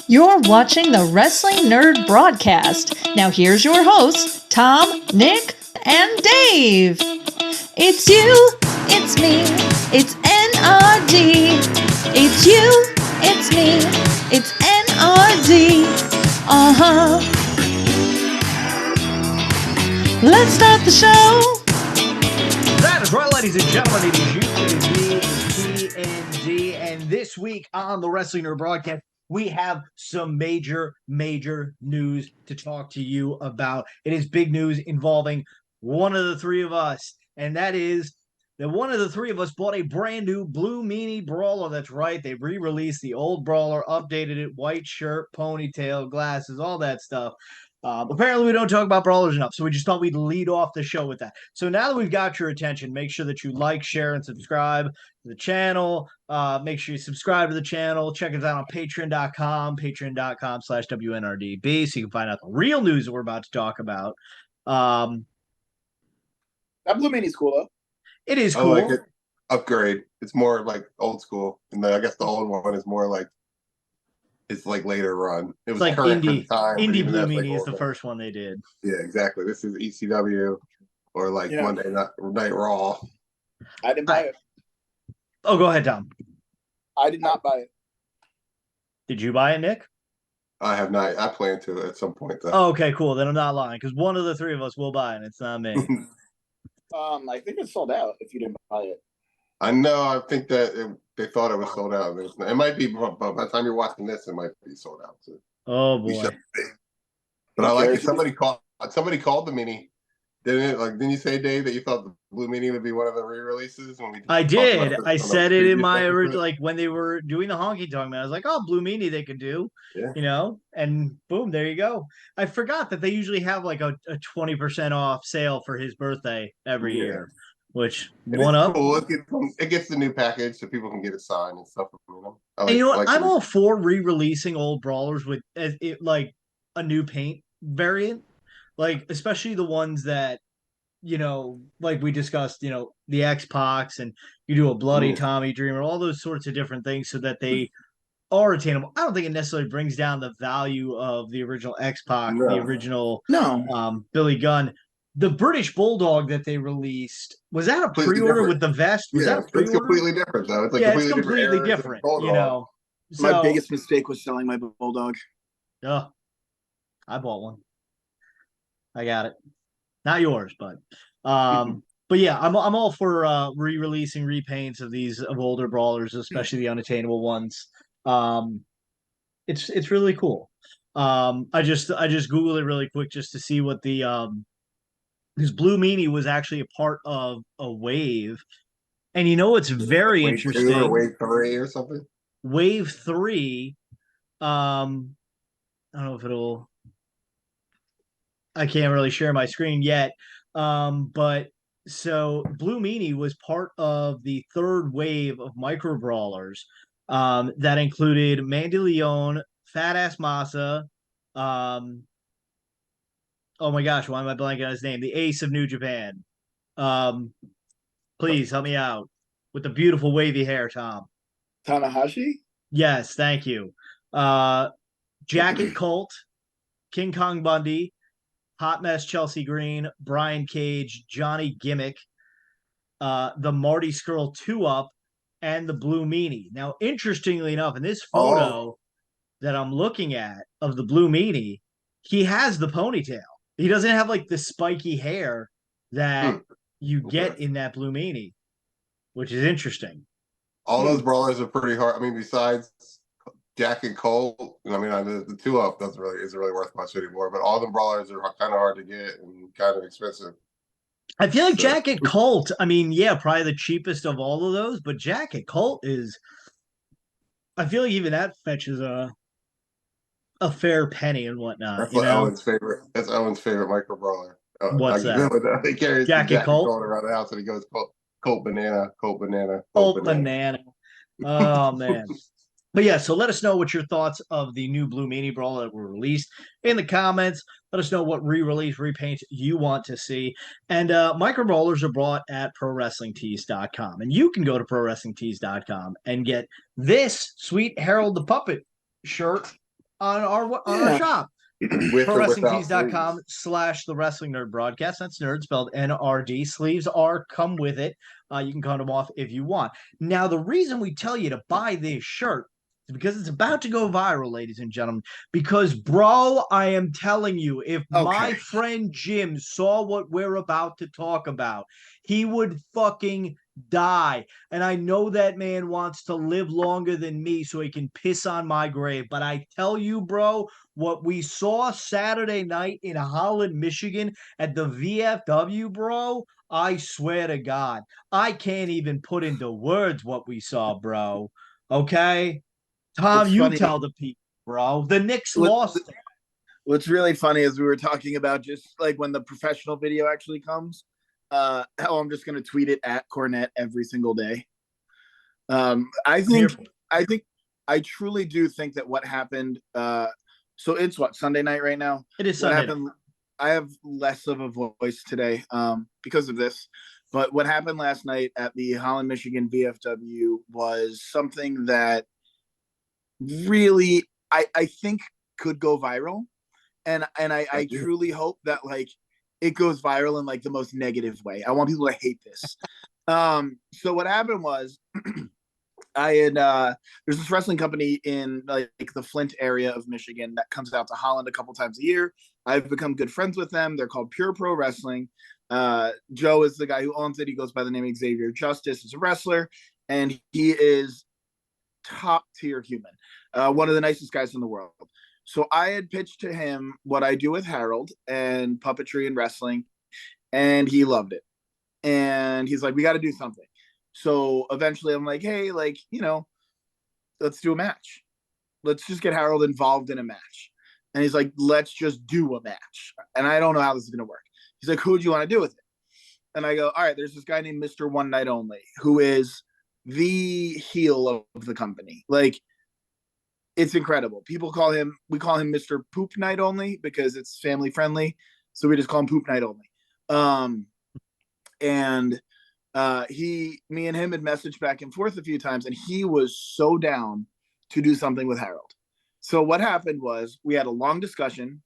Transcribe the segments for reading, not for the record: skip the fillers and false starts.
You're watching the Wrestling Nerd Broadcast. Now here's your hosts, Tom, Nick, and Dave. It's you, it's me, it's N.R.D. It's you, it's me, it's N.R.D. Uh-huh. Let's start the show. That is right, ladies and gentlemen. It is you, it is me, TND, and this week on the Wrestling Nerd Broadcast, we have some major news to talk to you about. It is big news involving one of the three of us, and that is that one of the three of us bought a brand new Blue Meanie Brawler. That's right, they re-released the old Brawler, updated it, white shirt, ponytail, glasses, all that stuff. Apparently, we don't talk about Brawlers enough, so we just thought we'd lead off the show with that. So now that we've got your attention, make sure that you like, share, and subscribe to the channel. Make sure you subscribe to the channel. Check us out on patreon.com/WNRDB, so you can find out the real news that we're about to talk about. That Blue Minie's cool, though. It is I cool. like it. Upgrade. It's more like old school. And I guess the old one is more like it's like later run. It was like current indie, for the time. Indie Blue Like Meanie is the first one they did. Yeah, exactly. This is ECW or like Monday Night Raw. I didn't buy it. Oh, go ahead, Tom. I did not buy it. Did you buy it, Nick? I have not. I plan to at some point though. Oh, okay, cool. Then I'm not lying because one of the three of us will buy it. And it's not me. I think it's sold out if you didn't buy it. I know. I think that they thought it was sold out. It might be, but by the time you're watching this, it might be sold out too. Oh boy! But I like it. Somebody called the Mini. Didn't you say, Dave, that you thought the Blue Mini would be one of the re-releases? I did. I said it in my original, like when they were doing the honky tonk man. I was like, "Oh, Blue Mini, they could do." Yeah. And boom, there you go. I forgot that they usually have like a 20% off sale for his birthday every year. Which one up? Cool. It gets the new package so people can get it signed and stuff. And you know what? I'm all for re-releasing old Brawlers with like a new paint variant, like especially the ones that like we discussed, the X-Pacs, and you do a bloody Tommy Dreamer, all those sorts of different things, so that they are attainable. I don't think it necessarily brings down the value of the original X-Pac, the original Billy Gunn. The British Bulldog that they released, was that a pre-order with the vest? Was that a pre-order? It's completely different, though. It's like it's completely different. So, my biggest mistake was selling my Bulldog. I bought one. I got it. Not yours, but but yeah, I'm all for re-releasing repaints of older Brawlers, especially the unattainable ones. It's really cool. I just Googled it really quick just to see what the because Blue Meanie was actually a part of a wave. And it's very interesting. 2 or wave 3 or something? Wave 3, I don't know if I can't really share my screen yet. But so Blue Meanie was part of the third wave of micro brawlers that included Mandy Leon, Fat Ass Masa, oh my gosh, why am I blanking on his name? The Ace of New Japan. Please help me out with the beautiful wavy hair, Tom. Tanahashi? Yes, thank you. Jacket Colt, King Kong Bundy, Hot Mess Chelsea Green, Brian Cage, Johnny Gimmick, the Marty Skrull 2-Up, and the Blue Meanie. Now, interestingly enough, in this photo that I'm looking at of the Blue Meanie, he has the ponytail. He doesn't have like the spiky hair that you get in that Blue Meanie, which is interesting. All those brawlers are pretty hard. I mean, besides Jack and Cole, the 2-Up isn't really worth much anymore. But all the brawlers are kind of hard to get and kind of expensive. I feel like Jacket Colt, probably the cheapest of all of those, but Jacket Colt is, I feel like even that fetches a fair penny and whatnot. That's Owen's favorite. That's Owen's favorite micro brawler. What's that? He carries Jacket Colt around the house and he goes Colt Banana. Oh man. But yeah, so let us know what your thoughts of the new Blue Meanie Brawler that were released in the comments. Let us know what re-release, repaints you want to see. And micro brawlers are bought at ProWrestlingTees.com. And you can go to ProWrestlingTees.com and get this sweet Harold the Puppet shirt on our shop. With or without ProWrestlingTees.com sleeves. / the Wrestling Nerd Broadcast. That's nerd spelled N-R-D. Sleeves come with it. You can cut them off if you want. Now, the reason we tell you to buy this shirt is because it's about to go viral, ladies and gentlemen. Because, bro, I am telling you, if my friend Jim saw what we're about to talk about, he would fucking die. And I know that man wants to live longer than me so he can piss on my grave. But I tell you, bro, what we saw Saturday night in Holland, Michigan at the VFW, bro, I swear to God, I can't even put into words what we saw, bro. Okay? Tom, It's you funny. tell the people, bro. The Knicks lost. What's really funny is we were talking about just like when the professional video actually comes, how I'm just going to tweet it at Cornette every single day. I truly do think that what happened, so it's what, Sunday night right now? It is what Sunday happened. night. I have less of a voice today because of this. But what happened last night at the Holland, Michigan VFW was something that really I think could go viral. And I truly hope that like it goes viral in like the most negative way. I want people to hate this. So what happened was I had there's this wrestling company in like the Flint area of Michigan that comes out to Holland a couple times a year. I've become good friends with them. They're called Pure Pro Wrestling. Joe is the guy who owns it. He goes by the name of Xavier Justice. He's a wrestler, and he is top tier human. One of the nicest guys in the world. So I had pitched to him what I do with Harold and puppetry and wrestling, and he loved it. And he's like, we got to do something. So eventually I'm like, hey, like, you know, let's do a match. Let's just get Harold involved in a match. And he's like, let's just do a match. And I don't know how this is going to work. He's like, who do you want to do with it? And I go, all right, there's this guy named Mr. One Night Only, who is the heel of the company. Like, it's incredible. We call him Mr. Poop Night Only because it's family friendly. So we just call him Poop Night Only. Me and him had messaged back and forth a few times, and he was so down to do something with Harold. So what happened was we had a long discussion,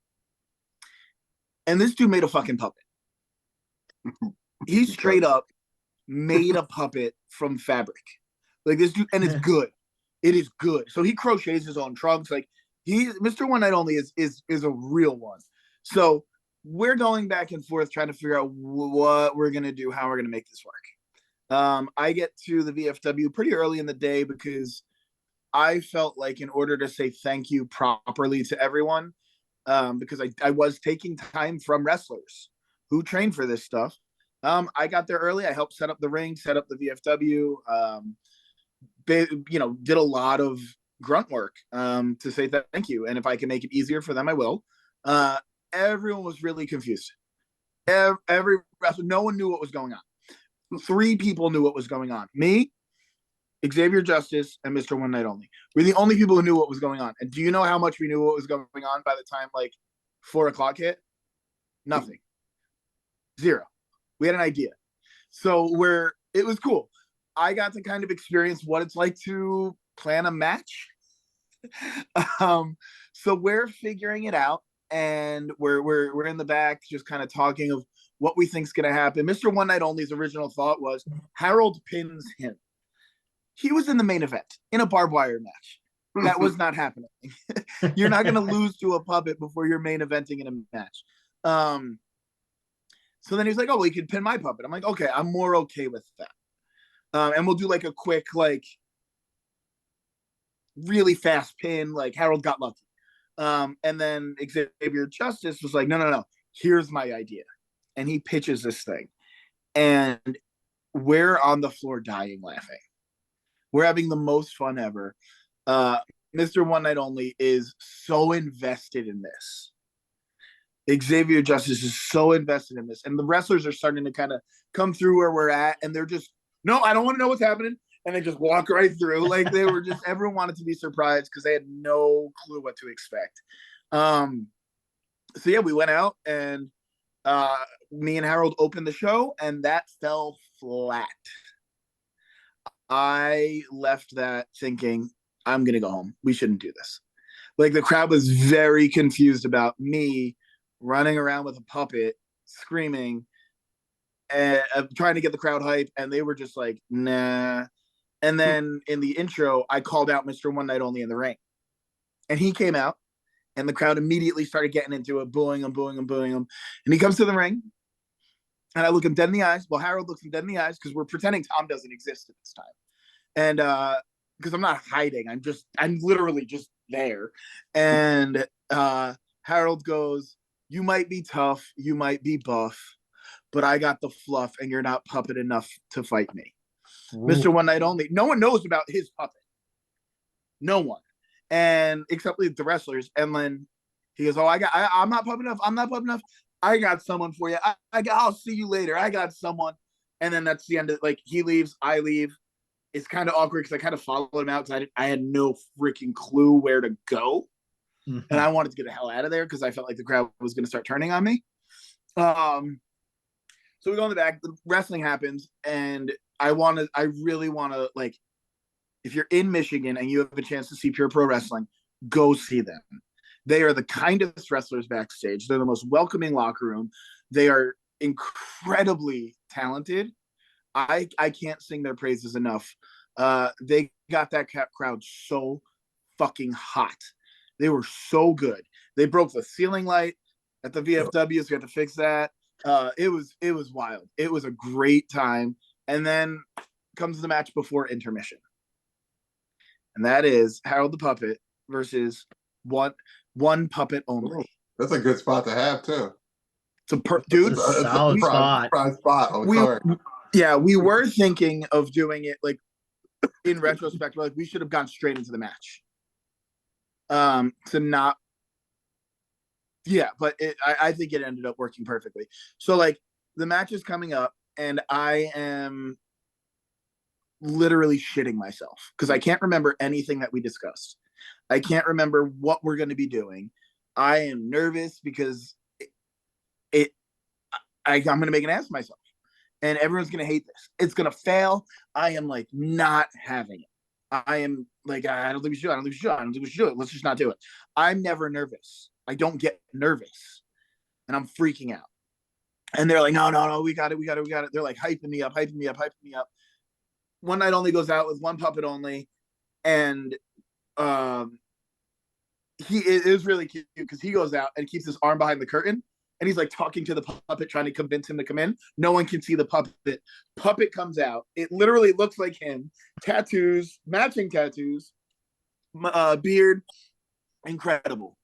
and this dude made a fucking puppet. He straight up made a puppet from fabric. Like this dude, and it's good. It is good. So he crochets his own trunks. Like Mr. One Night Only is a real one. So we're going back and forth trying to figure out what we're gonna do, how we're gonna make this work. I get to the VFW pretty early in the day because I felt like in order to say thank you properly to everyone, because I was taking time from wrestlers who train for this stuff. I got there early. I helped set up the ring, set up the VFW. Did a lot of grunt work to say thank you. And if I can make it easier for them, I will. Everyone was really confused. Every wrestler, no one knew what was going on. 3 people knew what was going on. Me, Xavier Justice, and Mr. One Night Only. We're the only people who knew what was going on. And do you know how much we knew what was going on by the time like 4 o'clock hit? Nothing. 0. We had an idea. So it was cool. I got to kind of experience what it's like to plan a match. So we're figuring it out, and we're in the back just kind of talking of what we think's going to happen. Mr. One Night Only's original thought was Harold pins him. He was in the main event in a barbed wire match. That was not happening. You're not going to lose to a puppet before you're main eventing in a match. So then he's like, oh, well, you can pin my puppet. I'm like, okay, I'm more okay with that. And we'll do like a quick, like really fast pin, like Harold got lucky. And then Xavier Justice was like, no, here's my idea. And he pitches this thing. And we're on the floor dying laughing. We're having the most fun ever. Mr. One Night Only is so invested in this. Xavier Justice is so invested in this. And the wrestlers are starting to kind of come through where we're at. And they're just, no, I don't want to know what's happening. And they just walk right through. Like they were just, everyone wanted to be surprised because they had no clue what to expect. So yeah, we went out and me and Harold opened the show, and that fell flat. I left that thinking, I'm going to go home. We shouldn't do this. Like the crowd was very confused about me running around with a puppet, screaming, and trying to get the crowd hype, and they were just like, nah. And then in the intro, I called out Mr. One Night Only in the ring. And he came out, and the crowd immediately started getting into it, booing him, booing him, booing him. And he comes to the ring, and I look him dead in the eyes. Well, Harold looks him dead in the eyes because we're pretending Tom doesn't exist at this time. And because I'm not hiding, I'm literally just there. And Harold goes, you might be tough, you might be buff, but I got the fluff, and you're not puppet enough to fight me. Ooh. Mr. One Night Only. No one knows about his puppet. No one. And except the wrestlers. And then he goes, I'm not puppet enough. I'm not puppet enough. I got someone for you. I'll see you later. I got someone. And then that's the end of, like, he leaves, I leave. It's kind of awkward because I kind of followed him out because I had no freaking clue where to go. Mm-hmm. And I wanted to get the hell out of there because I felt like the crowd was going to start turning on me. So we go in the back, the wrestling happens, and I really want to, like, if you're in Michigan and you have a chance to see Pure Pro Wrestling, go see them. They are the kindest wrestlers backstage. They're the most welcoming locker room. They are incredibly talented. I can't sing their praises enough. They got that crowd so fucking hot. They were so good. They broke the ceiling light at the VFW, so we had to fix that. It was wild. It was a great time. And then comes the match before intermission. And that is Harold the Puppet versus one puppet only. That's a good spot to have too. Dude, it's a solid spot. Prime spot on the card. Yeah, we were thinking of doing it, like, in retrospect, like, we should have gone straight into the match. I think it ended up working perfectly. So, like, the match is coming up, and I am literally shitting myself because I can't remember anything that we discussed. I can't remember what we're going to be doing. I am nervous because I'm going to make an ass of myself, and everyone's going to hate this. It's going to fail. I am, like, not having it. I am like, I don't think we should. I don't think we should do it. Let's just not do it. I'm never nervous. I don't get nervous, and I'm freaking out. And they're like, no, we got it. They're like hyping me up. One Night Only goes out with one puppet only, and it is really cute because he goes out and keeps his arm behind the curtain, and he's like talking to the puppet, trying to convince him to come in. No one can see the puppet. Puppet comes out. It literally looks like him. Tattoos, matching tattoos, beard, incredible.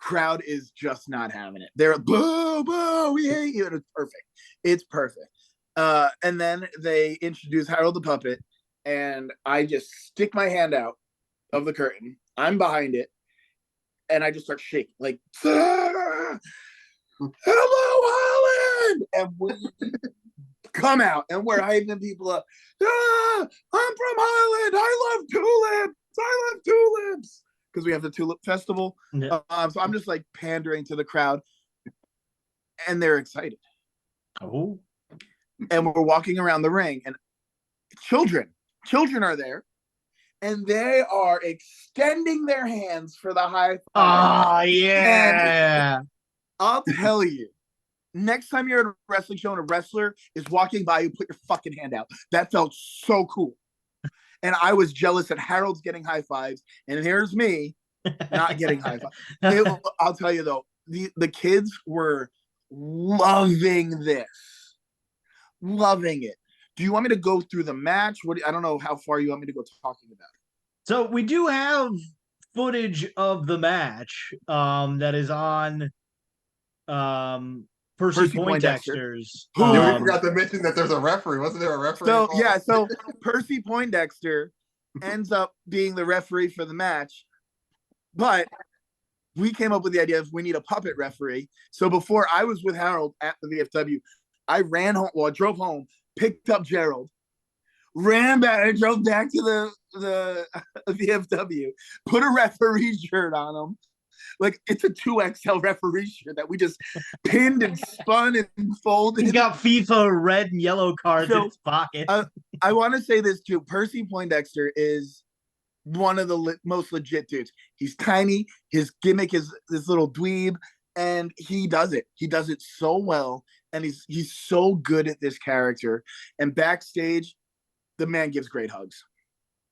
Crowd is just not having it. They're boo, boo, we hate you. And it's perfect. And then they introduce Harold the Puppet, and I just stick my hand out of the curtain. I'm behind it, and I just start shaking, like, hello, Holland! And we come out, and we're hyping people up. I'm from Holland. I love tulips. Because we have the Tulip Festival. Yeah. So I'm just, like, pandering to the crowd, and they're excited. Oh. And we're walking around the ring, and children are there, and they are extending their hands for the high five. Oh, yeah. And I'll tell you, next time you're at a wrestling show and a wrestler is walking by you, put your fucking hand out. That felt so cool. And I was jealous that Harold's getting high fives, and here's me not getting high fives. I'll tell you, though, the kids were loving this. Loving it. Do you want me to go through the match? I don't know how far you want me to go talking about it. So we do have footage of the match that is on Percy Poindexter's. We forgot to mention that there's a referee. Wasn't there a referee? So Percy Poindexter ends up being the referee for the match, but we came up with the idea of we need a puppet referee. So before I was with Harold at the VFW, I ran home. Well, I drove home, picked up Gerald, ran back, and drove back to the VFW, put a referee shirt on him. Like, it's a 2XL referee shirt that we just pinned and spun and folded. He's got FIFA red and yellow cards in his pocket. I want to say this too. Percy Poindexter is one of the most legit dudes. He's tiny. His gimmick is this little dweeb, and he does it. He does it so well, and he's so good at this character. And backstage, the man gives great hugs.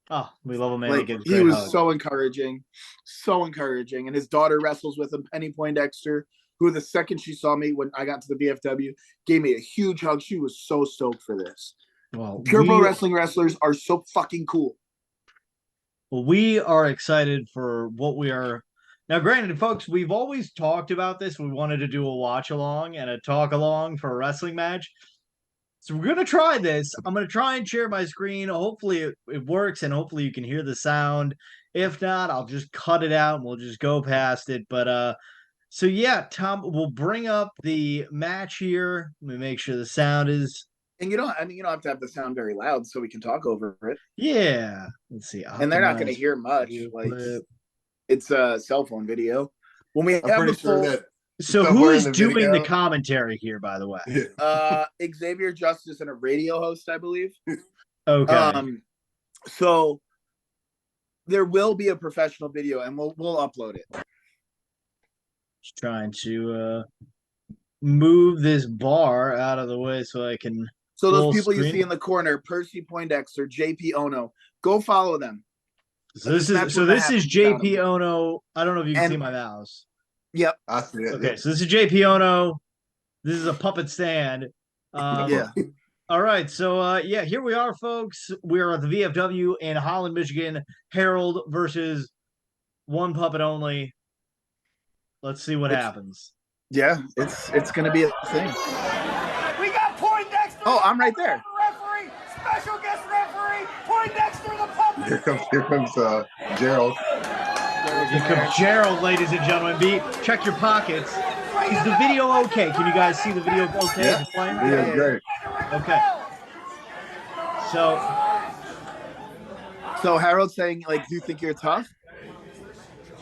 Oh, we love a man. Like, he was so encouraging, and his daughter wrestles with him, Penny Poindexter, who the second she saw me when I got to the VFW gave me a huge hug. She was so stoked for this. Well, Pure Pro Wrestling wrestlers are so fucking cool. Well, we are excited for what we are. Now, granted, folks, we've always talked about this. We wanted to do a watch along and a talk along for a wrestling match. So we're going to try this. I'm going to try and share my screen. Hopefully it works, and hopefully you can hear the sound. If not, I'll just cut it out and we'll just go past it. But so yeah, Tom, we'll bring up the match here. Let me make sure the sound is. And you don't have to have the sound very loud so we can talk over it. Yeah. Let's see. And they're not going to hear much. Like, it's a cell phone video. When we have the full. So who is doing the commentary here, by the way? Xavier Justice and a radio host, I believe. Okay. So there will be a professional video, and we'll upload it. Just trying to move this bar out of the way so I can. So those people you see in the corner, Percy Poindexter, JP Ono, go follow them. So this is JP Ono. I don't know if you can see my mouse. Yep. I see it. Okay, so this is JP Ono. This is a puppet stand. Yeah. All right, so yeah, here we are, folks. We are at the VFW in Holland, Michigan. Harold versus one puppet only. Let's see what happens. Yeah, it's gonna be a thing. We got Poindexter. Oh, I'm right there. Referee, special guest referee, Poindexter the puppet. Here comes Gerald. Here comes Gerald, ladies and gentlemen. Check your pockets. Is the video okay? Can you guys see the video okay? Yeah, Is it playing? video's great. Okay. So Harold's saying, like, do you think you're tough?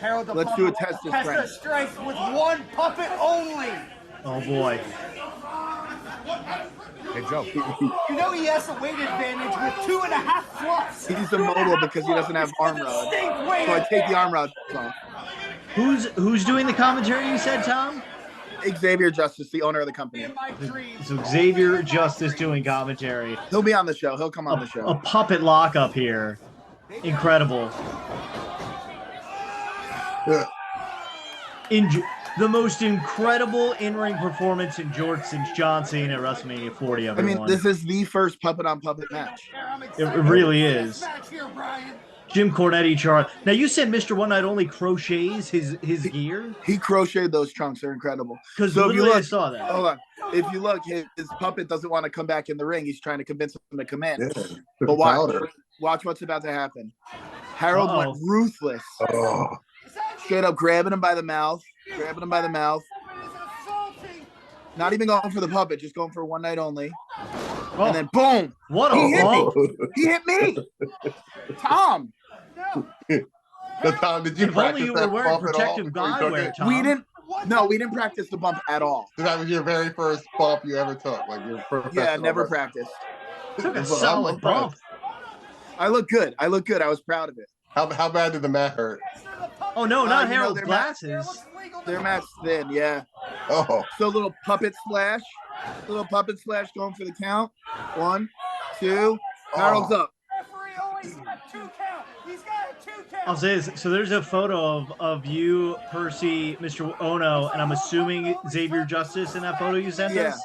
Harold the Let's puppet do a test of test strength. of strength with one puppet only. Oh boy. Hey, Joe. You know he has a weight advantage with 2.5 plus. He's immobile because he doesn't have arm rods. So I take the arm rods off. Who's doing the commentary, you said, Tom? Xavier Justice, the owner of the company. So Xavier Justice doing commentary. He'll be on the show. He'll come on the show. A puppet lockup here. Incredible. The most incredible in-ring performance in since John Cena at WrestleMania 40. Everyone. I mean, this is the first puppet-on-puppet match. It really is. Jim Cornette chart. Now you said Mr. One Night Only crochets his gear. He crocheted those trunks. They're incredible. Because so literally I saw that. Hold on. If you look, his puppet doesn't want to come back in the ring. He's trying to convince him to come in. Yeah. But watch what's about to happen. Harold went ruthless. Oh. Straight up grabbing him by the mouth. Not even going for the puppet, just going for one night only. Oh. And then boom! He hit me! Tom! So, Tom, did you if only you were wearing protective eyewear, Tom. We didn't practice the bump at all. So that was your very first bump you ever took, like your Yeah, never practiced. Took a solid bump. I look good. I was proud of it. How bad did the mat hurt? Oh no, not Harold's glasses. Their mat's thin, yeah. Oh. So little puppet splash going for the count. 1, 2. Harold's up. I'll say this. So there's a photo of you, Percy, Mr. Ono, and I'm assuming Xavier Justice in that photo you sent us.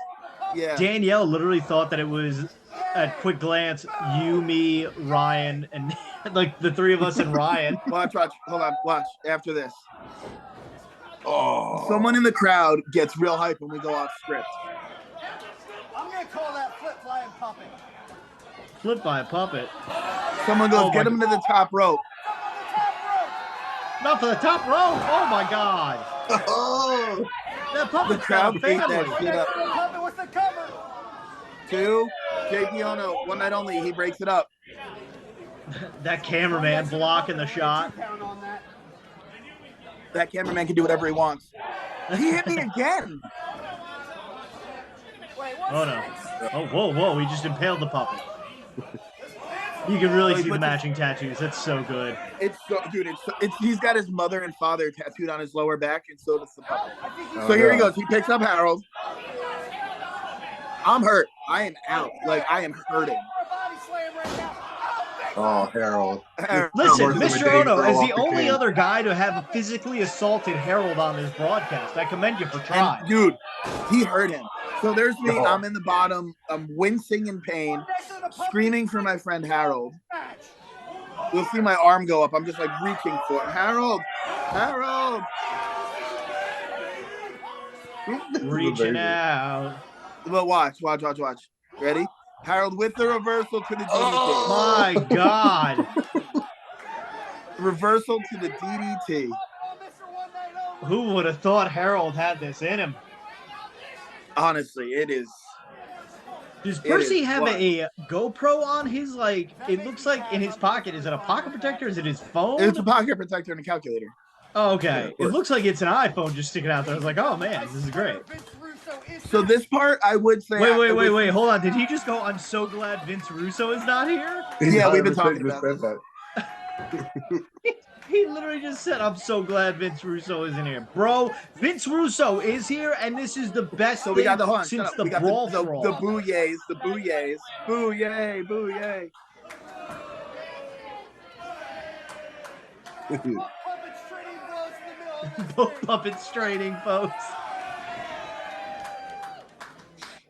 Yeah. Danielle literally thought that it was, at quick glance, you, me, Ryan, and like the three of us and Ryan. Watch. Hold on. Watch. After this. Oh. Someone in the crowd gets real hype when we go off script. I'm going to call that flip flying puppet. Flip by a puppet. Someone goes, get him to the top rope. Not for the top rope. Oh my God. Oh. That puppet's got a hate that family. shit up. Puppet with the cover. 2. JP Ono, one night only. He breaks it up. That cameraman blocking the shot. That cameraman can do whatever he wants. He hit me again. Oh no. Oh, whoa. He just impaled the puppet. You can really Like, see the what's matching tattoos. That's so good. It's so, dude. It's he's got his mother and father tattooed on his lower back, and so does the puppet. So here he goes. He picks up Harold. I'm hurt. I am out. Like, I am hurting. Oh, Harold. Listen, Unfortunately, Mr. Dave Ono throw is off the the only cane. other guy to have physically assaulted Harold on this broadcast. I commend you for trying. And dude, he hurt him. So there's me. Oh. I'm in the bottom. I'm wincing in pain, screaming for my friend Harold. You'll see my arm go up. I'm just like reaching for it. Harold. Reaching out. But watch. Ready? Harold with the reversal to the DDT. Oh! My God. Reversal to the DDT. Who would have thought Harold had this in him? Honestly, it is. Does Percy is have what? a GoPro on his, like, it looks like in his pocket? Is it a pocket protector? Is it his phone? It's a pocket protector and a calculator. Oh, okay. Yeah, It looks like it's an iPhone just sticking out there. I was like, oh, man, this is great. So this part, I would say. Wait. Hold on. Did he just go, I'm so glad Vince Russo is not here? Yeah, we've been 100% talking just about said this. that. He literally just said, I'm so glad Vince Russo isn't here. Bro, Vince Russo is here, and this is the best So we got the thing hold on, shut since up. the We got Brawl the Brawl. boo yays. Boo yay. Both puppets trading, folks.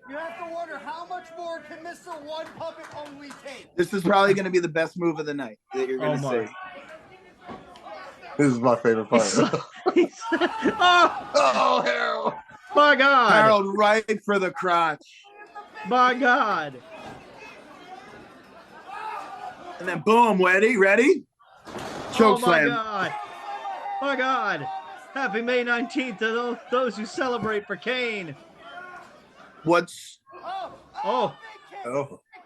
You have to wonder how much more can Mr. One Puppet only take. This is probably going to be the best move of the night that you're going to my. see. This is my favorite part. Oh, Harold. my God. Harold right for the crotch. My God. And then boom, ready? Choke my slam. God. My God. Happy May 19th to those who celebrate for Kane. What's Oh.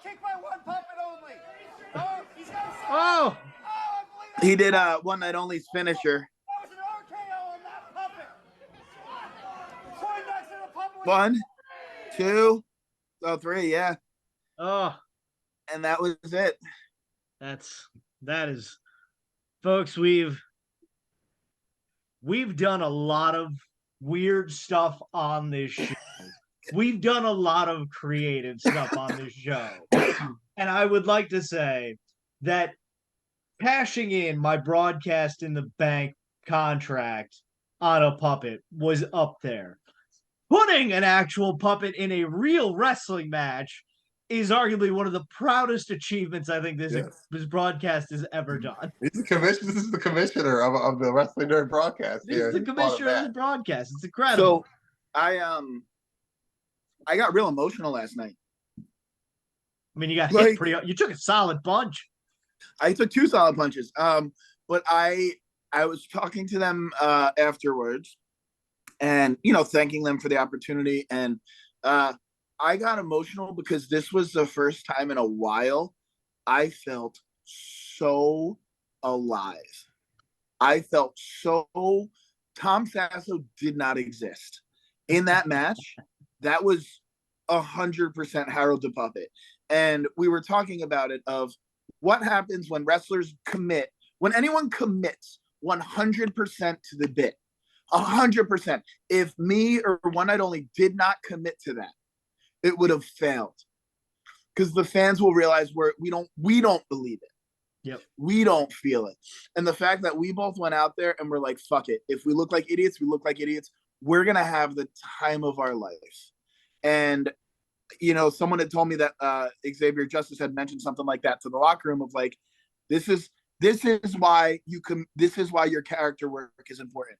Kick by One Puppet only. Oh, he's got a Oh. he did one night only's finisher. That was an RKO on that puppet. Poindexter to the puppet. 1, 2, 3, yeah. Oh. And that was it. That is, folks, we've done a lot of weird stuff on this show. We've done a lot of creative stuff on this show. And I would like to say that cashing in my broadcast in the bank contract on a puppet was up there. Putting an actual puppet in a real wrestling match is arguably one of the proudest achievements I think this broadcast has ever done. This is the commissioner of the Wrestling NRD Broadcast. This is the commissioner of the broadcast. It's incredible. So I got real emotional last night. I mean, you got hit you took a solid punch. I took 2 solid punches. But I was talking to them afterwards and, thanking them for the opportunity. And I got emotional because this was the first time in a while I felt so alive. I felt so Tom Sasso did not exist in that match. That was 100% Harold the Puppet. And we were talking about it of what happens when wrestlers commit, when anyone commits 100% to the bit, 100%. If me or One Night Only did not commit to that, it would have failed. Because the fans will realize we don't believe it. Yep. We don't feel it. And the fact that we both went out there and we're like, fuck it. If we look like idiots, we look like idiots. We're going to have the time of our life. And, someone had told me that Xavier Justice had mentioned something like that to the locker room of like, this is why your character work is important.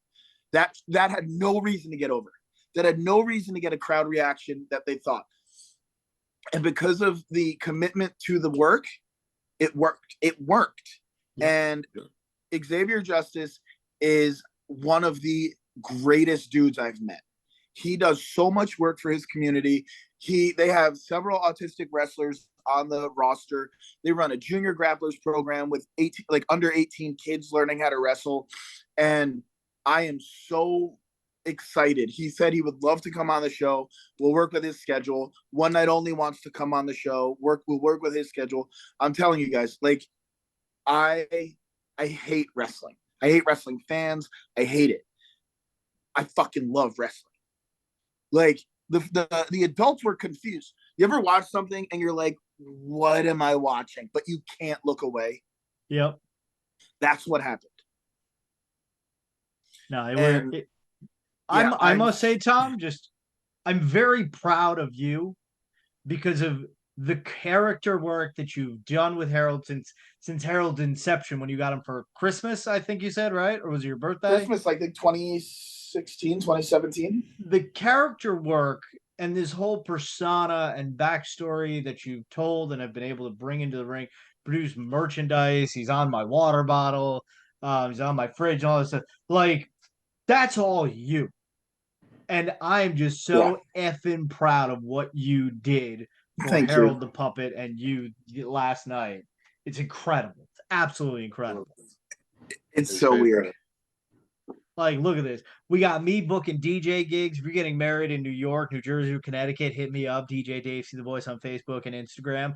That had no reason to get over. That had no reason to get a crowd reaction that they thought. And because of the commitment to the work, it worked. Yeah. And Xavier Justice is one of the greatest dudes I've met. He does so much work for his community. They have several autistic wrestlers on the roster. They run a junior grapplers program with under 18 kids learning how to wrestle. And I am so excited. He said he would love to come on the show. We'll work with his schedule. One Night Only wants to come on the show. We'll work with his schedule. I'm telling you guys, like, I hate wrestling. I hate wrestling fans. I hate it. I fucking love wrestling. Like, the adults were confused. You ever watch something and you're like, what am I watching? But you can't look away. Yep. That's what happened. No, And I must say, Tom, I'm very proud of you because of the character work that you've done with Harold since Harold's inception, when you got him for Christmas, I think you said, right? Or was it your birthday? Christmas, I think 2016, 2017. The character work and this whole persona and backstory that you've told and have been able to bring into the ring, produce merchandise. He's on my water bottle. He's on my fridge and all this stuff. Like, that's all you. And I'm just so effing proud of what you did for Thank Harold you. the Puppet and you last night. It's incredible. It's absolutely incredible. It's so weird. Like, look at this. We got me booking DJ gigs. If you're getting married in New York, New Jersey, or Connecticut, hit me up, DJ DaveCTheVoice on Facebook and Instagram.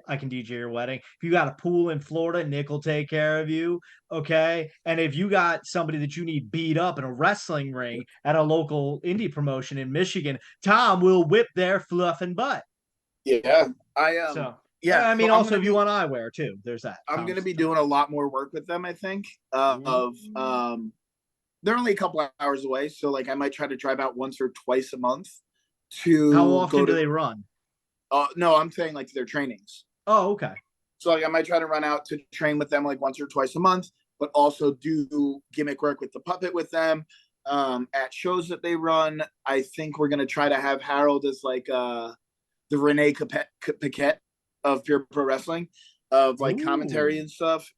I can DJ your wedding. If you got a pool in Florida, Nick will take care of you, okay? And if you got somebody that you need beat up in a wrestling ring at a local indie promotion in Michigan, Tom will whip their fluffing butt. Yeah. I mean, also if you want eyewear too, there's that. I'm going to be doing a lot more work with them, I think, they're only a couple of hours away, so like I might try to drive out once or twice a month to. How often do they run? No, I'm saying like their trainings. Oh, okay. So like I might try to run out to train with them like once or twice a month, but also do gimmick work with the puppet with them at shows that they run. I think we're gonna try to have Harold as like the Renee Paquette of Pure Pro Wrestling, of like commentary and stuff.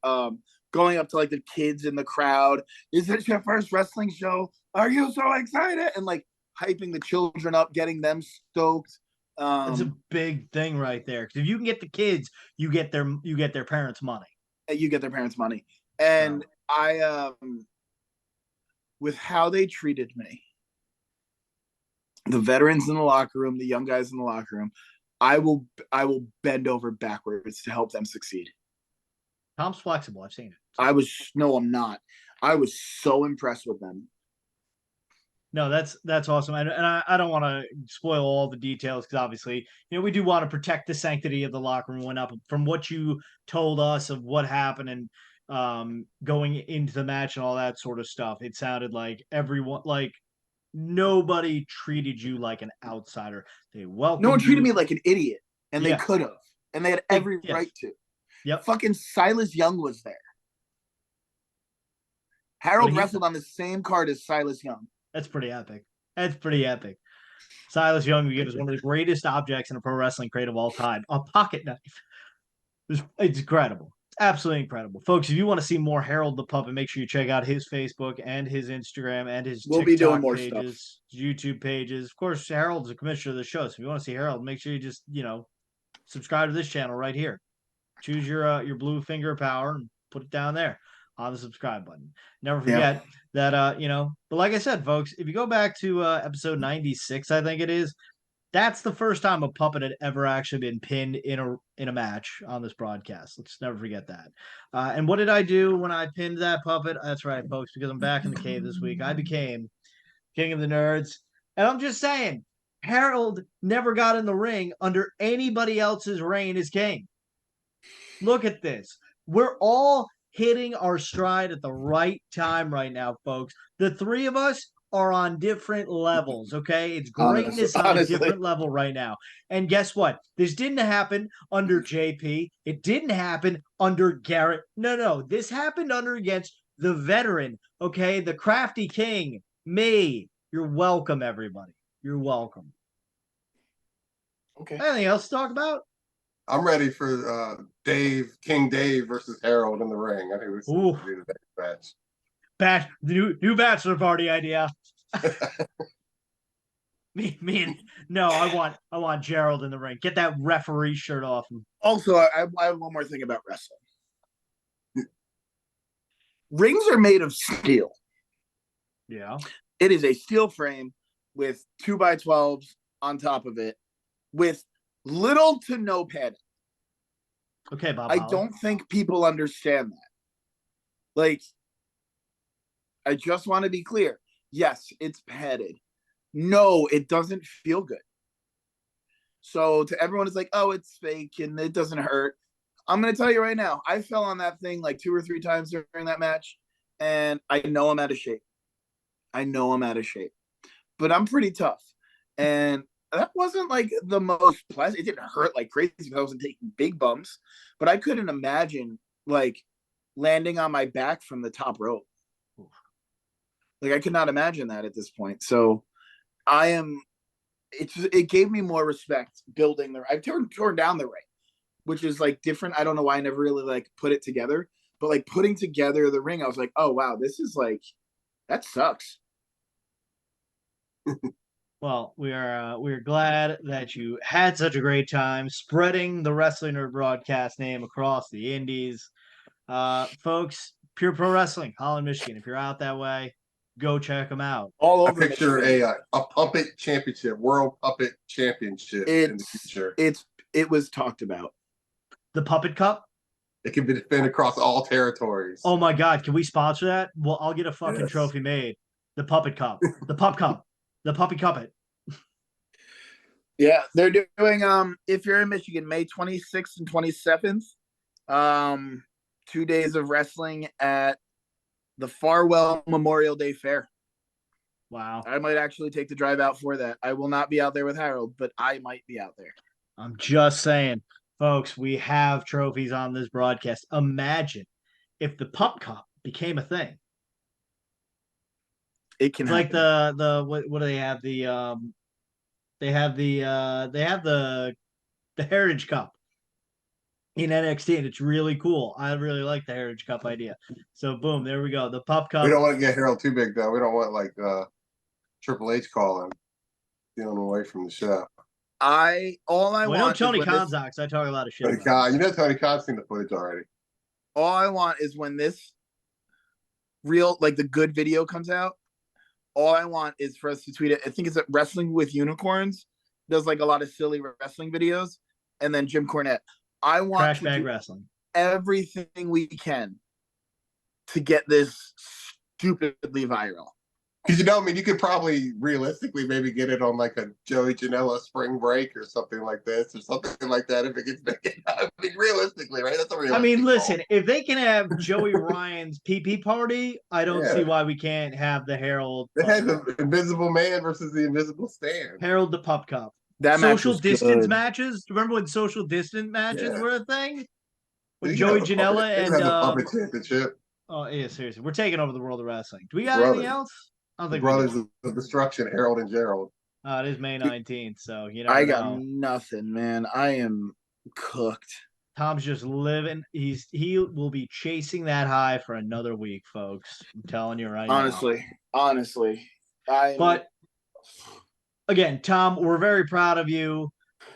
Going up to like the kids in the crowd. Is this your first wrestling show? Are you so excited? And like hyping the children up, getting them stoked. It's a big thing right there. Because if you can get the kids, you get their parents' money. You get their parents' money. And I with how they treated me, the veterans in the locker room, the young guys in the locker room, I will bend over backwards to help them succeed. Tom's flexible. I've seen it. I'm not. I was so impressed with them. No, that's awesome. And I don't want to spoil all the details because obviously, we do want to protect the sanctity of the locker room. Went up from what you told us of what happened and going into the match and all that sort of stuff. It sounded like everyone, like nobody treated you like an outsider. They welcomed No one treated you. me like an idiot, and they could have, and they had every right to. Yep. Fucking Silas Young was there. Harold wrestled on the same card as Silas Young. That's pretty epic. Silas Young, is one of the greatest objects in a pro wrestling crate of all time. A pocket knife. It's incredible. Absolutely incredible. Folks, if you want to see more Harold the Puppet, make sure you check out his Facebook and his Instagram and his TikTok be doing more pages, YouTube pages. Of course, Harold's the commissioner of the show. So if you want to see Harold, make sure you just, subscribe to this channel right here. Choose your blue finger of power and put it down there on the subscribe button. Never forget that, but like I said, folks, if you go back to episode 96, I think it is, that's the first time a puppet had ever actually been pinned in a match on this broadcast. Let's never forget that. And what did I do when I pinned that puppet? That's right, folks, because I'm back in the cave this week. I became King of the Nerds. And I'm just saying, Harold never got in the ring under anybody else's reign as king. Look at this. We're all hitting our stride at the right time right now, folks. The three of us are on different levels, okay? It's greatness on a different level right now. And guess what? This didn't happen under JP. It didn't happen under Garrett. No. This happened against the veteran, okay? The crafty king, me. You're welcome, everybody. You're welcome. Okay. Anything else to talk about? I'm ready for King Dave versus Harold in the ring. I think we should do the match. New bachelor party idea. I want Gerald in the ring. Get that referee shirt off him. Also, I have one more thing about wrestling. Rings are made of steel. Yeah. It is a steel frame with 2x12s on top of it with little to no padding. Okay, Bob. I Holly. don't think people understand that. Like, I just want to be clear. Yes, it's padded. No, it doesn't feel good. So to everyone, it's like, oh, it's fake and it doesn't hurt. I'm going to tell you right now, I fell on that thing like 2 or 3 times during that match, and I know I'm out of shape. But I'm pretty tough. And that wasn't like the most pleasant. It didn't hurt like crazy because I wasn't taking big bumps, but I couldn't imagine like landing on my back from the top rope. Like, I could not imagine that at this point. So it gave me more respect building I've torn down the ring, which is like different. I don't know why I never really like put it together, but like putting together the ring, I was like, oh wow, this is like, that sucks. Well, we're glad that you had such a great time spreading the Wrestling NRD Broadcast name across the indies. Folks, Pure Pro Wrestling, Holland, Michigan. If you're out that way, go check them out. All I over picture Michigan. a puppet championship, world puppet championship in the future. It was talked about. The Puppet Cup. It can be defended across all territories. Oh my God, can we sponsor that? Well, I'll get a fucking trophy made. The Puppet Cup. The Pup Cup. The Puppy Cuppet. Yeah, they're doing if you're in Michigan, May 26th and 27th, 2 days of wrestling at the Farwell Memorial Day Fair. Wow. I might actually take the drive out for that. I will not be out there with Harold, but I might be out there. I'm just saying, folks, we have trophies on this broadcast. Imagine if the Pup Cup became a thing. It can It's like happen. the what do they have? They have the Heritage Cup in NXT, and it's really cool. I really like the Heritage Cup idea. So boom, there we go. The Pup Cup. We don't want to get Harold too big though. We don't want like Triple H calling, stealing away from the show. All I Well, want Tony is Khan's on, because I talk a lot of shit. Tony Khan, you know Tony Khan's seen the footage already. all I want is when this real, like the good video comes out, all I want is for us to tweet it. I think it's at Wrestling with Unicorns. Does like a lot of silly wrestling videos. And then Jim Cornette. I want Trash to Bag do Wrestling. everything we can to get this stupidly viral. Because I mean, you could probably realistically maybe get it on like a Joey Janela spring break or something like this, or something like that. If it gets big, I mean, realistically, right? That's a realistic. I mean, listen, goal. if they can have Joey Ryan's PP party, I don't see why we can't have the Harold. They had the Invisible Man versus the Invisible Stand. Harold the Pup Cup. That social distance good. matches. Remember when social distance matches were a thing? With You Joey have a Janela puppet, and have a puppet championship. oh yeah, seriously, we're taking over the world of wrestling. Do we got Brothers. anything else? I don't The think Brothers we do. of Destruction, Harold and Gerald. It is May 19th, so you know. I got nothing, man. I am cooked. Tom's just living. He will be chasing that high for another week, folks. I'm telling you right now. Honestly. But again, Tom, we're very proud of you.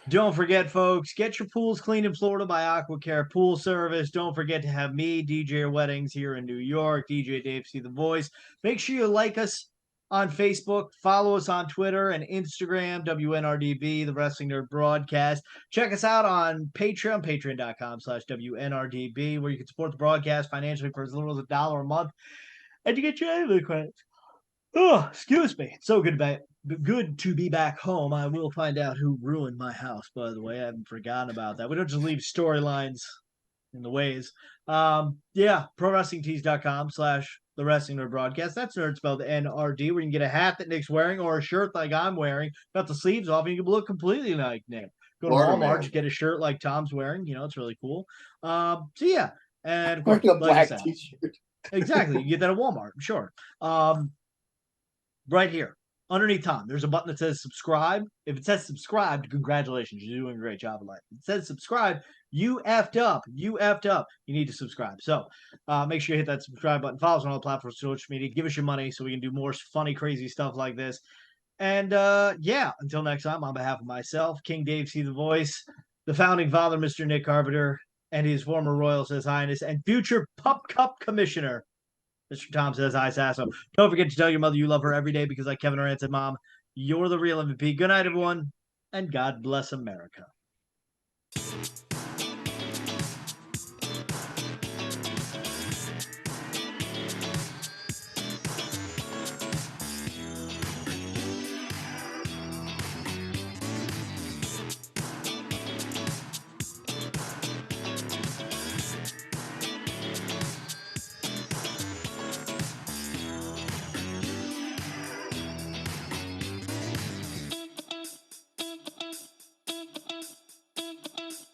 Don't forget, folks, get your pools cleaned in Florida by AquaCare Pool Service. Don't forget to have me, DJ Weddings, here in New York, DJ DaveCTheVoice. Make sure you like us on Facebook, follow us on Twitter and Instagram, WNRDB, the Wrestling NRD Broadcast. Check us out on Patreon, patreon.com/WNRDB, where you can support the broadcast financially for as little as $1 a month. And you get your annual credits. Oh, excuse me. It's so good to be back home. I will find out who ruined my house, by the way. I haven't forgotten about that. We don't just leave storylines in the ways. ProWrestlingTees.com/the Wrestling NRD Broadcast. That's nerd spelled N.R.D, where you can get a hat that Nick's wearing or a shirt like I'm wearing. Got the sleeves off and you can look completely like Nick. Go to Walmart, just get a shirt like Tom's wearing. You know, it's really cool. So yeah. And of course, a black like t-shirt. Exactly. You can get that at Walmart, sure. Right here, underneath Tom, there's a button that says subscribe. If it says subscribe, congratulations. You're doing a great job of life. If it says subscribe, you effed up. You effed up. You need to subscribe. So make sure you hit that subscribe button. Follow us on all the platforms, social media. Give us your money so we can do more funny, crazy stuff like this. And yeah, until next time, on behalf of myself, King DaveCTheVoice, the founding father, Mr. Nick Carpenter, and his former Royal His Highness and future Pup Cup Commissioner, Mr. Tom says, hi, Sasso. Don't forget to tell your mother you love her every day because, like Kevin Durant said, Mom, you're the real MVP. Good night, everyone, and God bless America.